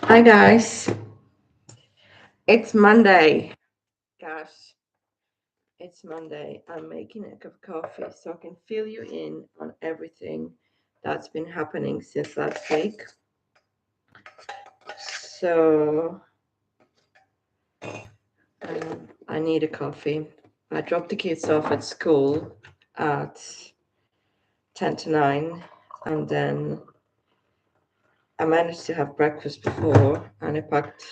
Hi guys, it's Monday. Gosh, it's Monday. I'm making a cup of coffee so I can fill you in on everything that's been happening since last week. So, I need a coffee. I dropped the kids off at school at 10 to 9, and then I managed to have breakfast before, and I packed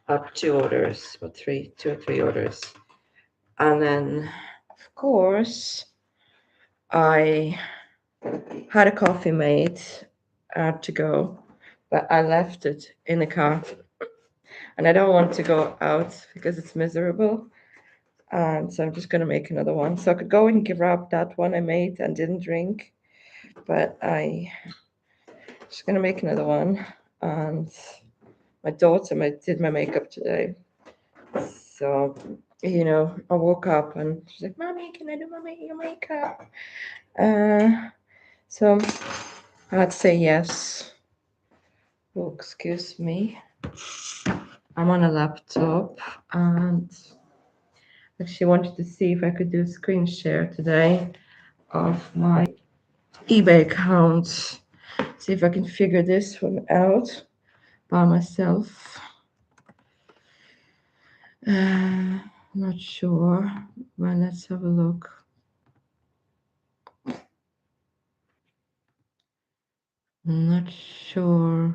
up two or three orders. And then, of course, I had a coffee made to go, but I left it in the car, and I don't want to go out because it's miserable. And so I'm just going to make another one. So I could go and grab that one I made and didn't drink, but I just going to make another one. And my daughter did my makeup today. So, I woke up and she's like, Mommy, can I do your makeup? So I had to say yes. Oh, excuse me. I'm on a laptop and actually wanted to see if I could do a screen share today of my eBay account. See if I can figure this one out by myself. Not sure. Well, let's have a look. Not sure.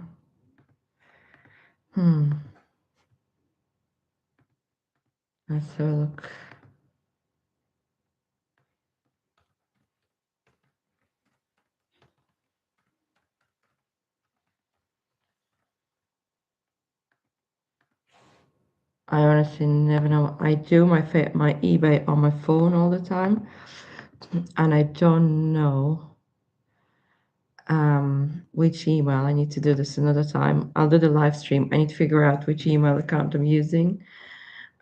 Let's have a look. I honestly never know. I do my eBay on my phone all the time, and I don't know which email. I need to do this another time. I'll do the live stream. I need to figure out which email account I'm using.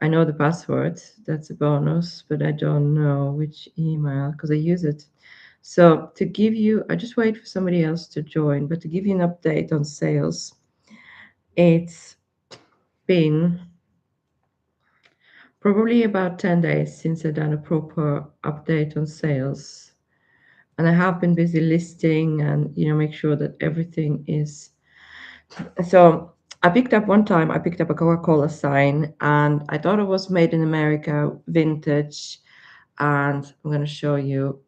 I know the password. That's a bonus, but I don't know which email because I use it. So to give you, I just wait for somebody else to join, but to give you an update on sales, it's been probably about 10 days since I've done a proper update on sales. And I have been busy listing and, make sure that everything is. So I picked up a Coca-Cola sign and I thought it was made in America, vintage. And I'm going to show you.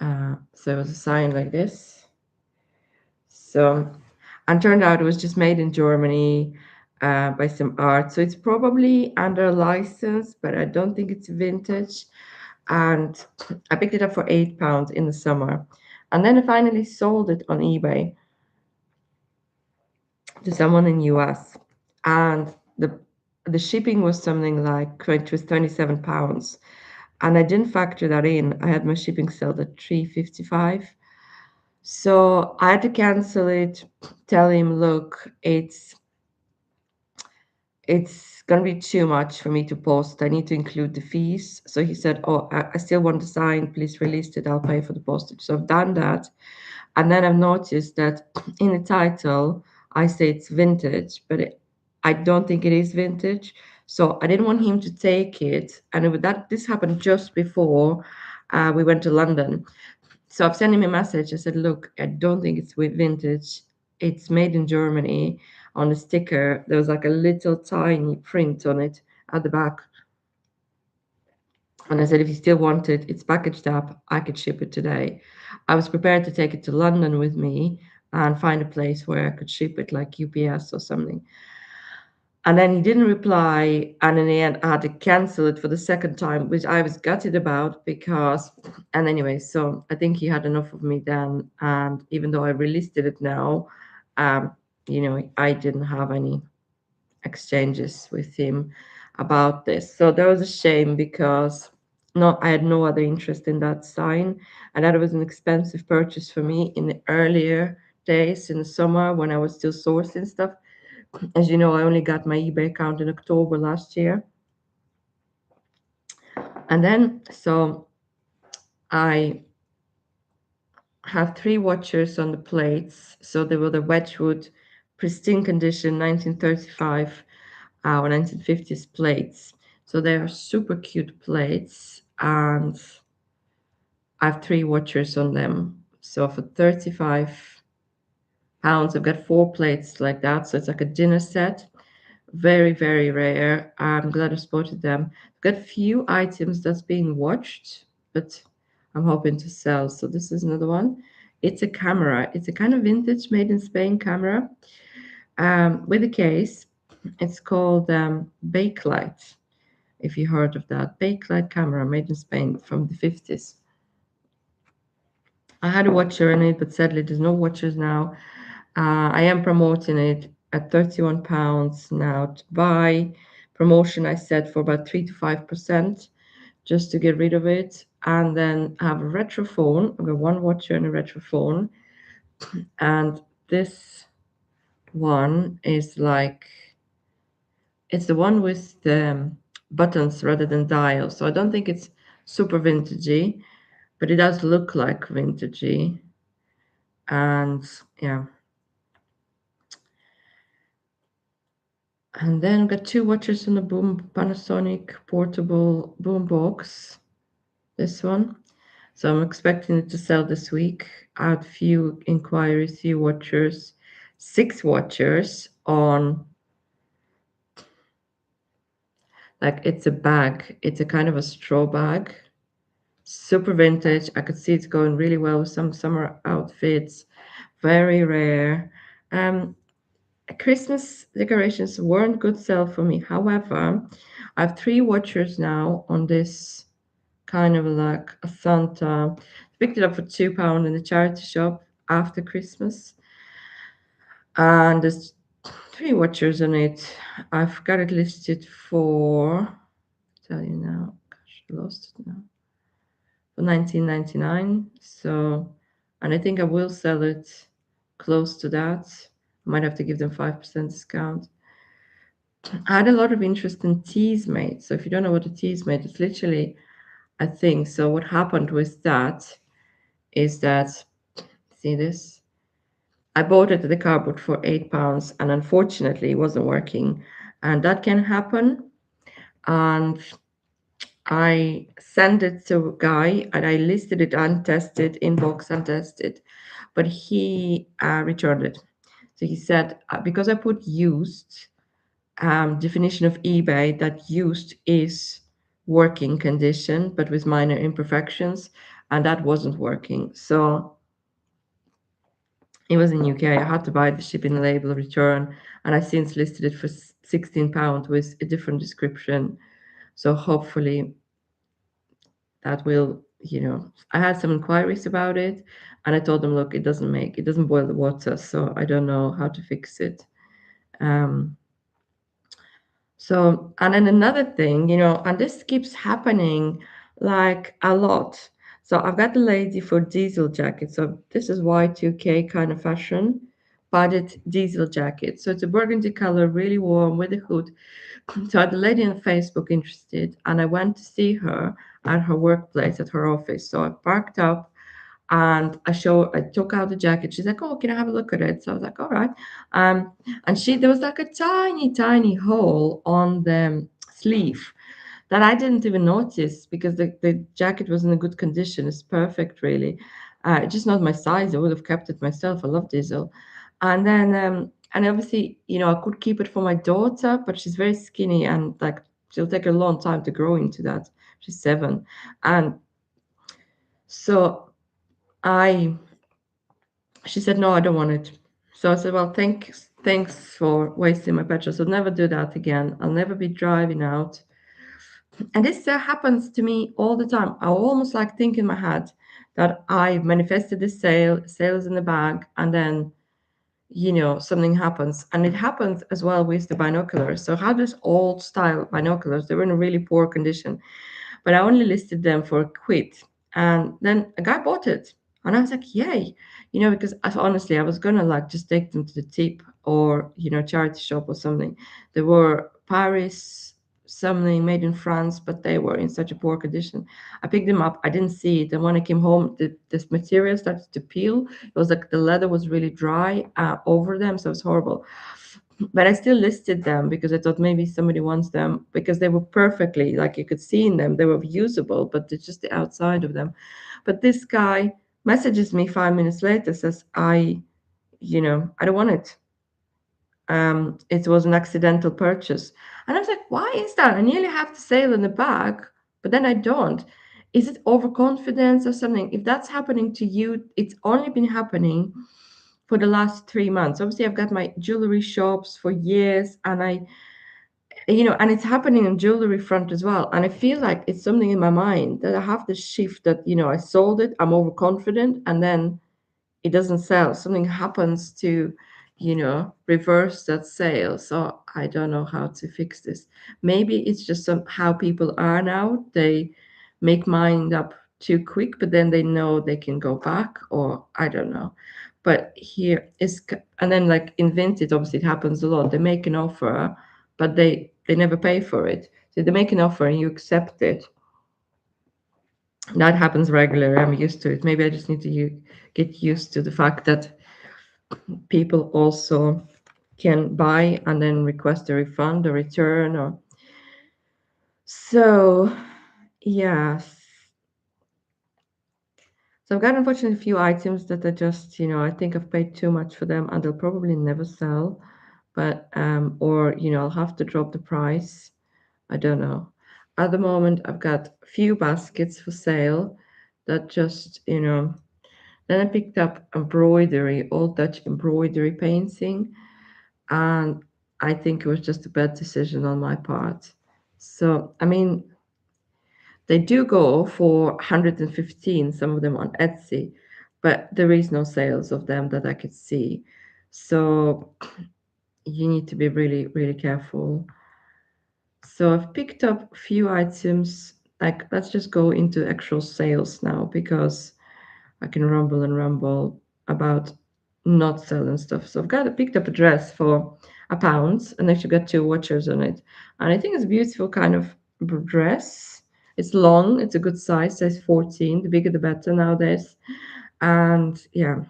So it was a sign like this. So, and turned out it was just made in Germany by some art. So it's probably under license, but I don't think it's vintage. And I picked it up for £8 in the summer. And then I finally sold it on eBay to someone in US. And the shipping was something like it was £27. And I didn't factor that in. I had my shipping sold at 355. So I had to cancel it, tell him, look, it's gonna be too much for me to post. I need to include the fees. So he said, oh, I still want the sign. Please release it. I'll pay for the postage. So I've done that. And then I've noticed that in the title, I say it's vintage, but I don't think it is vintage. So I didn't want him to take it. And this happened just before we went to London. So I've sent him a message. I said, look, I don't think it's with vintage. It's made in Germany. On the sticker, there was like a little tiny print on it at the back. And I said, if you still want it, it's packaged up. I could ship it today. I was prepared to take it to London with me and find a place where I could ship it, like UPS or something. And then he didn't reply. And in the end, I had to cancel it for the second time, which I was gutted about because, and anyway, so I think he had enough of me then. And even though I relisted it now, I didn't have any exchanges with him about this. So that was a shame because no, I had no other interest in that sign. And that was an expensive purchase for me in the earlier days in the summer when I was still sourcing stuff. As you know, I only got my eBay account in October last year. And then, so I have three watchers on the plates. So they were the Wedgwood pristine condition, 1935 or 1950s plates. So they are super cute plates, and I have three watchers on them. So for 35 pounds, I've got four plates like that. So it's like a dinner set. Very, very rare. I'm glad I spotted them. I've got few items that's being watched, but I'm hoping to sell. So this is another one. It's a camera. It's a kind of vintage made in Spain camera with a case. It's called Bakelite, if you heard of that. Bakelite camera made in Spain from the 50s. I had a watcher in it, but sadly there's no watchers now. I am promoting it at £31 now to buy. Promotion I set for about 3 to 5% just to get rid of it. And then I have a retro phone. I've got one watcher and a retro phone. And this one is like, it's the one with the buttons rather than dials. So I don't think it's super vintagey, but it does look like vintagey. And yeah. And then got two watches in the boom Panasonic portable boom box. This one. So I'm expecting it to sell this week. I had few inquiries, few watchers, six watchers on like it's a bag. It's a kind of a straw bag. Super vintage. I could see it's going really well with some summer outfits. Very rare. Um, Christmas decorations weren't good sell for me. However, I have three watchers now on this kind of like a Santa. Picked it up for £2 in the charity shop after Christmas. And there's three watchers on it. I've got it listed for, I'll tell you now, gosh, I lost it now. For 19.99. So, and I think I will sell it close to that. I might have to give them 5% discount. I had a lot of interest in teas made. So if you don't know what a teas made, it's literally a thing. So what happened with that is that, see this? I bought it at the cardboard for £8, and unfortunately, it wasn't working. And that can happen. And I sent it to a guy, and I listed it untested, inbox untested, but he returned it. So he said, because I put used, definition of eBay, that used is working condition, but with minor imperfections, and that wasn't working. So it was in UK. I had to buy the shipping label return, and I since listed it for £16 with a different description. So hopefully that will, I had some inquiries about it, and I told them, look, it doesn't boil the water, so I don't know how to fix it. So, and then another thing, and this keeps happening like a lot. So I've got the lady for diesel jacket. So this is Y2K kind of fashion, padded diesel jacket. So it's a burgundy color, really warm with a hood. So I had the lady on Facebook interested, and I went to see her at her workplace, at her office. So I parked up and I took out the jacket. She's like, "Oh, can I have a look at it?" So I was like, "All right." Um, and there was like a tiny, tiny hole on the sleeve that I didn't even notice because the jacket was in a good condition. It's perfect, really. Just not my size. I would have kept it myself. I love diesel. And then, and obviously, I could keep it for my daughter, but she's very skinny and like she'll take a long time to grow into that. She's 7. And so I she said, no, I don't want it. So I said, well, thanks for wasting my petrol. So never do that again. I'll never be driving out. And this happens to me all the time. I almost like think in my head that I manifested the sale is in the bag, and then, something happens. And it happens as well with the binoculars. So I had this old style binoculars. They were in a really poor condition, but I only listed them for a quid. And then a guy bought it. And I was like, yay, because honestly, I was gonna like just take them to the tip or, charity shop or something. They were Paris something made in France, but they were in such a poor condition. I picked them up. I didn't see it, and when I came home, this material started to peel. It was like the leather was really dry over them, so it was horrible. But I still listed them because I thought maybe somebody wants them because they were perfectly, like you could see in them, they were usable, but it's just the outside of them. But this guy messages me 5 minutes later, says, I don't want it. It was an accidental purchase. And I was like, why is that? I nearly have the sale in the bag, but then I don't. Is it overconfidence or something? If that's happening to you, it's only been happening for the last 3 months. Obviously, I've got my jewelry shops for years, and and it's happening in jewelry front as well. And I feel like it's something in my mind that I have this shift that, I sold it, I'm overconfident, and then it doesn't sell. Something happens to, reverse that sale. So I don't know how to fix this. Maybe it's just how people are now. They make mind up too quick, but then they know they can go back, or I don't know. But here is, and then like in Vinted, obviously it happens a lot. They make an offer, but they never pay for it. So they make an offer and you accept it. That happens regularly. I'm used to it. Maybe I just need to get used to the fact that people also can buy and then request a refund or return, or so. Yes, so I've got unfortunately a few items that are just, I think I've paid too much for them and they'll probably never sell. But or I'll have to drop the price. I don't know. At the moment I've got a few baskets for sale that just, then I picked up embroidery, old Dutch embroidery painting, and I think it was just a bad decision on my part. So, I mean, they do go for 115, some of them on Etsy, but there is no sales of them that I could see. So, you need to be really, really careful. So, I've picked up a few items. Like, let's just go into actual sales now because I can rumble and rumble about not selling stuff. So I've got picked up a dress for £1 and actually got two watchers on it. And I think it's a beautiful kind of dress. It's long, it's a good size 14. The bigger the better nowadays. And yeah,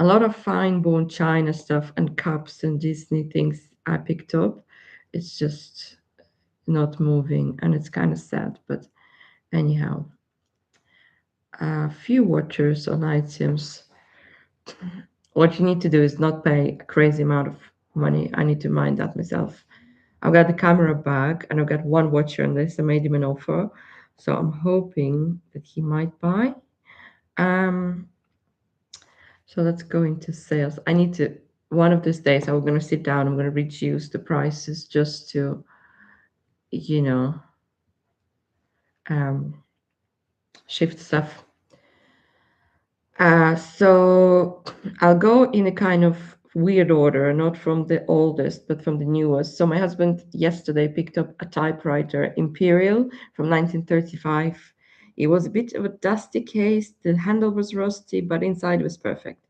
a lot of fine bone china stuff and cups and Disney things I picked up. It's just not moving and it's kind of sad. But anyhow, a few watchers on items. What you need to do is not pay a crazy amount of money. I need to mind that myself. I've got the camera bag and I've got one watcher on this. I made him an offer. So I'm hoping that he might buy. Um, so let's go into sales. I need to, one of these days, I'm going to sit down, I'm going to reduce the prices just to, you know, um, shift stuff. So I'll go in a kind of weird order, not from the oldest, but from the newest. So my husband yesterday picked up a typewriter, Imperial from 1935. It was a bit of a dusty case. The handle was rusty, but inside was perfect.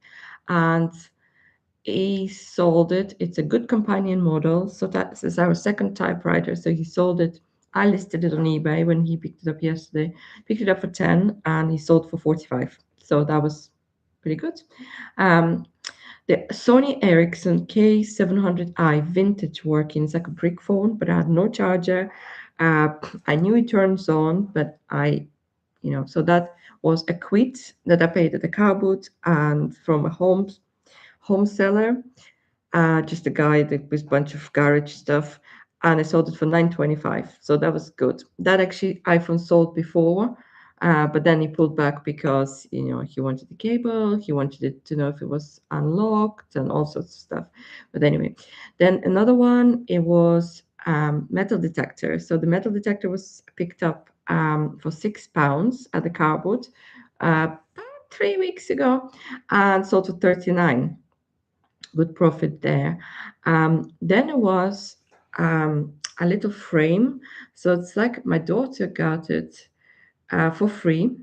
And he sold it. It's a good companion model. So that is our second typewriter. So he sold it. I listed it on eBay when he picked it up yesterday. Picked it up for 10 and he sold for 45. So that was pretty good. Um, the Sony Ericsson K700i vintage working. It's like a brick phone, but I had no charger. I knew it turns on, but so that was a quid that I paid at the car boot and from a home seller, just a guy that with a bunch of garage stuff, and I sold it for 925. So that was good. That actually iPhone sold before, but then he pulled back because he wanted the cable, he wanted it to know if it was unlocked and all sorts of stuff. But anyway, then another one, it was metal detector. So the metal detector was picked up for £6 at the car boot about 3 weeks ago and sold for 39. Good profit there. Then it was a little frame. So it's like my daughter got it for free,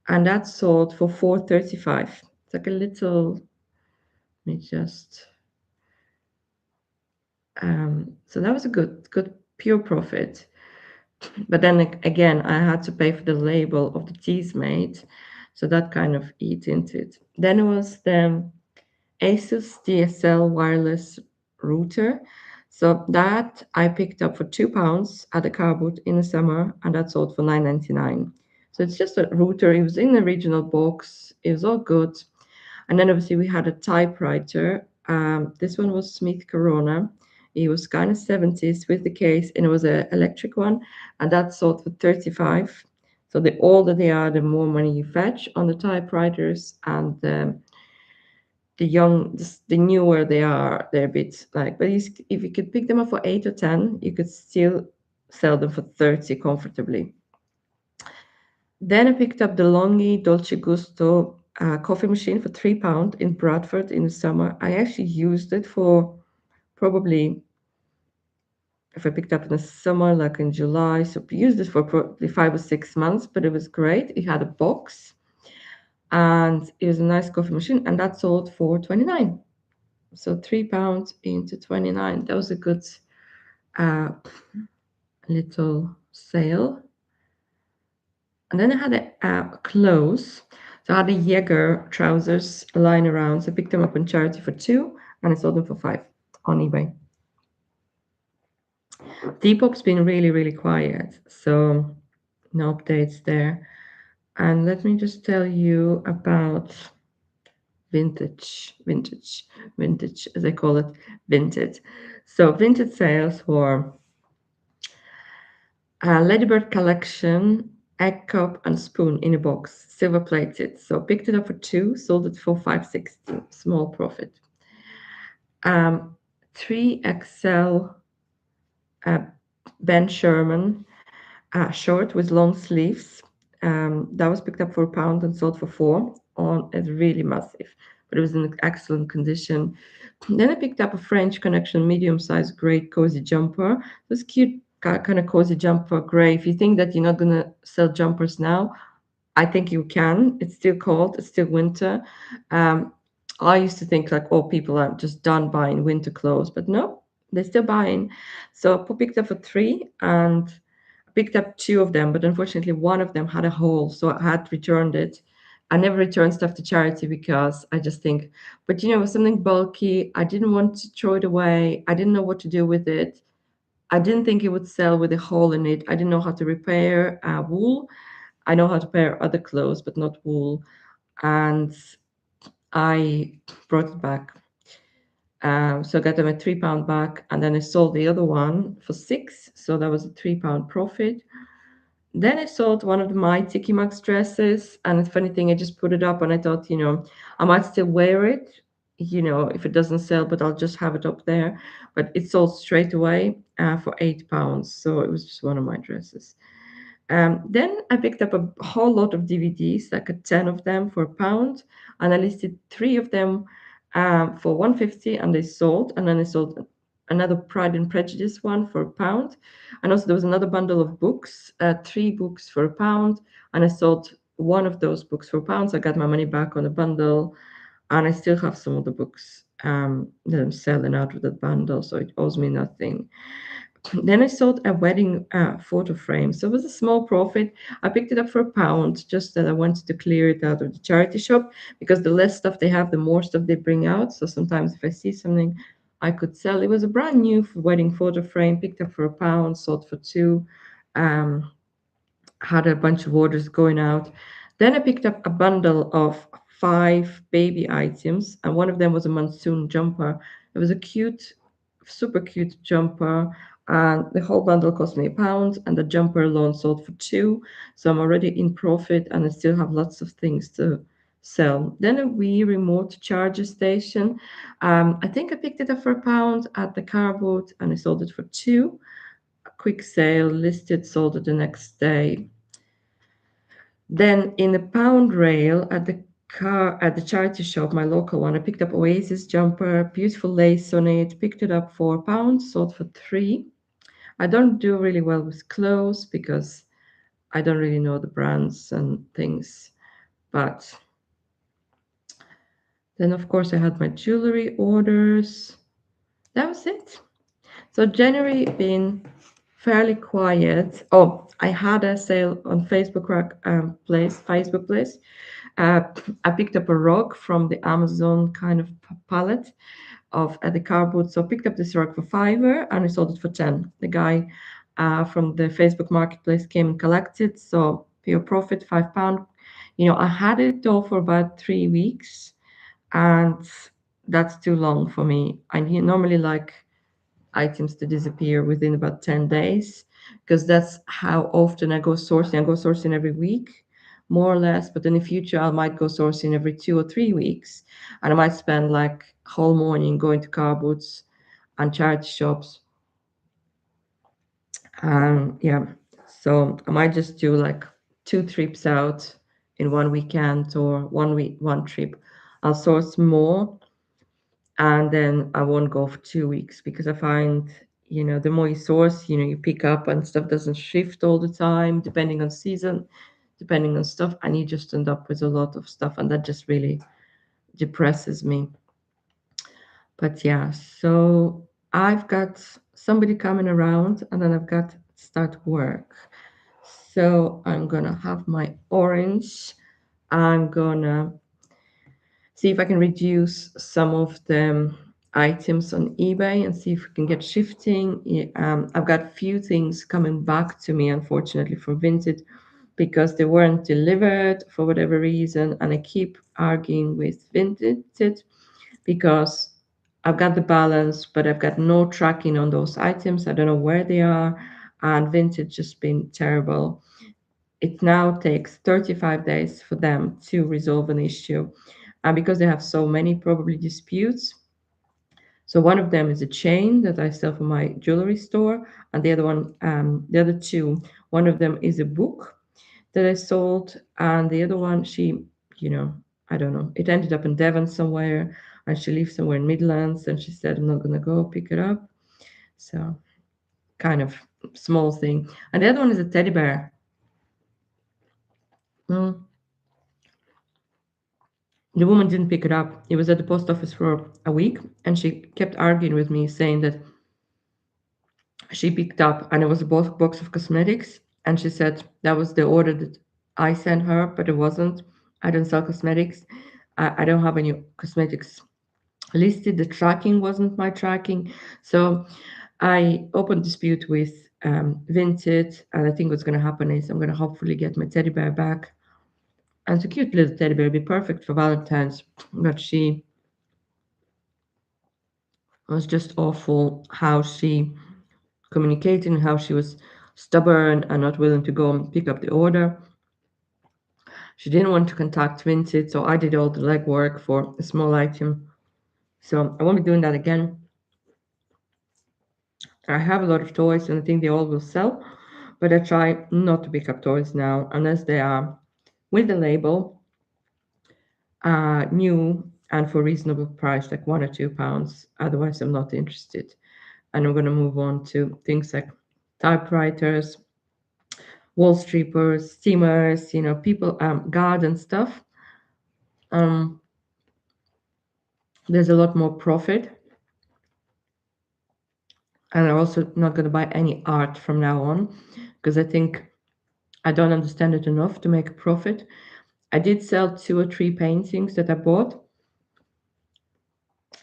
and that sold for 435. It's like a little. Let me just. So that was a good pure profit. But then again, I had to pay for the label of the teas made, so that kind of eat into it. Then it was the Asus DSL wireless router. So that I picked up for £2 at the car boot in the summer, and that sold for 9.99. So it's just a router. It was in the original box. It was all good. And then obviously we had a typewriter. This one was Smith Corona. It was kind of 70s with the case, and it was an electric one, and that sold for 35. So the older they are, the more money you fetch on the typewriters, and the newer they are, they're a bit like. But if you could pick them up for 8 or 10, you could still sell them for 30 comfortably. Then I picked up the Longhi Dolce Gusto coffee machine for £3 in Bradford in the summer. I actually used it for probably, if I picked up in the summer, like in July, so I used it for probably 5 or 6 months, but it was great. It had a box and it was a nice coffee machine, and that sold for 29. So £3 into 29. That was a good uh, little sale. And then I had clothes. So I had a Jaeger trousers lying around. So I picked them up on charity for 2 and I sold them for 5 on eBay. Depop's been really, really quiet. So no updates there. And let me just tell you about vintage, as I call it, Vinted. So Vinted sales for Ladybird collection, egg cup and spoon in a box, silver plated. So picked it up for 2, sold it for 5.60, small profit. 3XL uh, Ben Sherman short with long sleeves. That was picked up for £1 and sold for 4. On it's really massive, but it was in excellent condition. Then I picked up a French Connection medium-sized gray cozy jumper. This cute kind of cozy jumper gray. If you think that you're not gonna sell jumpers now, I think you can. It's still cold. It's still winter. Um, I used to think like, oh, people are just done buying winter clothes, but no, they're still buying. So I picked up for 3 and I picked up 2 of them, but unfortunately one of them had a hole, so I had returned it. I never return stuff to charity because I just think, but it was something bulky. I didn't want to throw it away. I didn't know what to do with it. I didn't think it would sell with a hole in it. I didn't know how to repair wool. I know how to repair other clothes, but not wool. And I brought it back. So I got them a £3 back, and then I sold the other one for 6. So that was a £3 profit. Then I sold one of my Tiki Max dresses, and the funny thing, I just put it up, and I thought, I might still wear it, if it doesn't sell, but I'll just have it up there. But it sold straight away for £8, so it was just one of my dresses. Then I picked up a whole lot of DVDs, like 10 of them for £1, and I listed 3 of them for 150, and they sold. And then I sold another Pride and Prejudice one for £1, and also there was another bundle of books, 3 books for £1, and I sold one of those books for £1. So I got my money back on the bundle, and I still have some of the books that I'm selling out of that bundle, so it owes me nothing. Then I sold a wedding photo frame. So it was a small profit. I picked it up for £1, just that I wanted to clear it out of the charity shop, because the less stuff they have, the more stuff they bring out. So sometimes if I see something I could sell, it was a brand new wedding photo frame, picked up for £1, sold for 2. Had a bunch of orders going out. Then I picked up a bundle of 5 baby items, and one of them was a monsoon jumper. It was a cute, super cute jumper, and the whole bundle cost me £1, and the jumper alone sold for 2. So I'm already in profit, and I still have lots of things to sell. Then a Wii remote charger station. I think I picked it up for £1 at the car boot, and I sold it for 2. A quick sale, listed, sold it the next day. Then in the pound rail at the charity shop, my local one, I picked up Oasis jumper, beautiful lace on it, picked it up for £1, sold for 3. I don't do really well with clothes because I don't really know the brands and things. But then of course I had my jewelry orders. That was it. So January been fairly quiet. Oh, I had a sale on Facebook Place. Uh, I picked up a rug from the Amazon kind of pallet of at the car boot. So I picked up this rug for fiver and I sold it for 10. The guy from the Facebook Marketplace came and collected. So pure profit, £5. I had it though for about 3 weeks, and that's too long for me. I normally like items to disappear within about 10 days because that's how often I go sourcing. I go sourcing every week, more or less, but in the future, I might go sourcing every 2 or 3 weeks. And I might spend like whole morning going to car boots and charity shops. Yeah, so I might just do like 2 trips out in one weekend or 1 week, one trip. I'll source more and then I won't go for 2 weeks because I find, the more you source, you pick up and stuff doesn't shift all the time, depending on season, depending on stuff, and you just end up with a lot of stuff, and that just really depresses me. But yeah, so I've got somebody coming around, and then I've got to start work. So I'm gonna have my orange. I'm gonna see if I can reduce some of the items on eBay and see if we can get shifting. I've got a few things coming back to me, unfortunately, for Vinted because they weren't delivered for whatever reason. And I keep arguing with Vinted because I've got the balance, but I've got no tracking on those items. I don't know where they are. And Vinted just been terrible. It now takes 35 days for them to resolve an issue. And because they have so many probably disputes, so one of them is a chain that I sell for my jewelry store, and the other two, one of them is a book that I sold, and the other one, you know, I don't know, it ended up in Devon somewhere, and she lives somewhere in Midlands, and she said, I'm not gonna go pick it up. So kind of small thing. And the other one is a teddy bear. Mm. The woman didn't pick it up. It was at the post office for a week, and she kept arguing with me, saying that she picked up and it was a box of cosmetics. And she said that was the order that I sent her, but it wasn't. I don't sell cosmetics. I don't have any cosmetics listed. The tracking wasn't my tracking. So I opened dispute with Vinted, and I think what's going to happen is I'm going to hopefully get my teddy bear back. And it's a cute little teddy bear, be perfect for Valentine's. But she was just awful how she communicated and how she was stubborn and not willing to go and pick up the order. She didn't want to contact Vinted, so I did all the legwork for a small item. So I won't be doing that again. I have a lot of toys and I think they all will sell, but I try not to pick up toys now unless they are with the label, new and for reasonable price, like £1 or £2. Otherwise, I'm not interested. And I'm going to move on to things like typewriters, wall strippers, steamers, people, garden stuff. Um, there's a lot more profit. And I'm also not going to buy any art from now on because I think I don't understand it enough to make a profit. I did sell 2 or 3 paintings that I bought,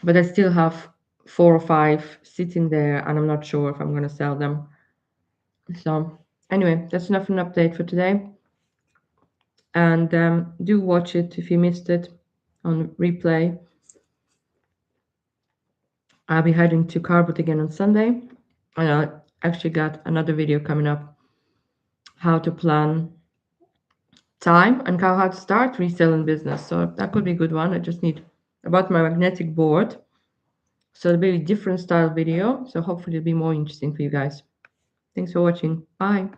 but I still have 4 or 5 sitting there, and I'm not sure if I'm going to sell them. So, anyway, that's enough an update for today. And do watch it if you missed it on replay. I'll be heading to Carbot again on Sunday. And I actually got another video coming up how to plan time and how to start reselling business. So that could be a good one. I just need about my magnetic board. So it'll be a different style video. So hopefully it'll be more interesting for you guys. Thanks for watching. Bye.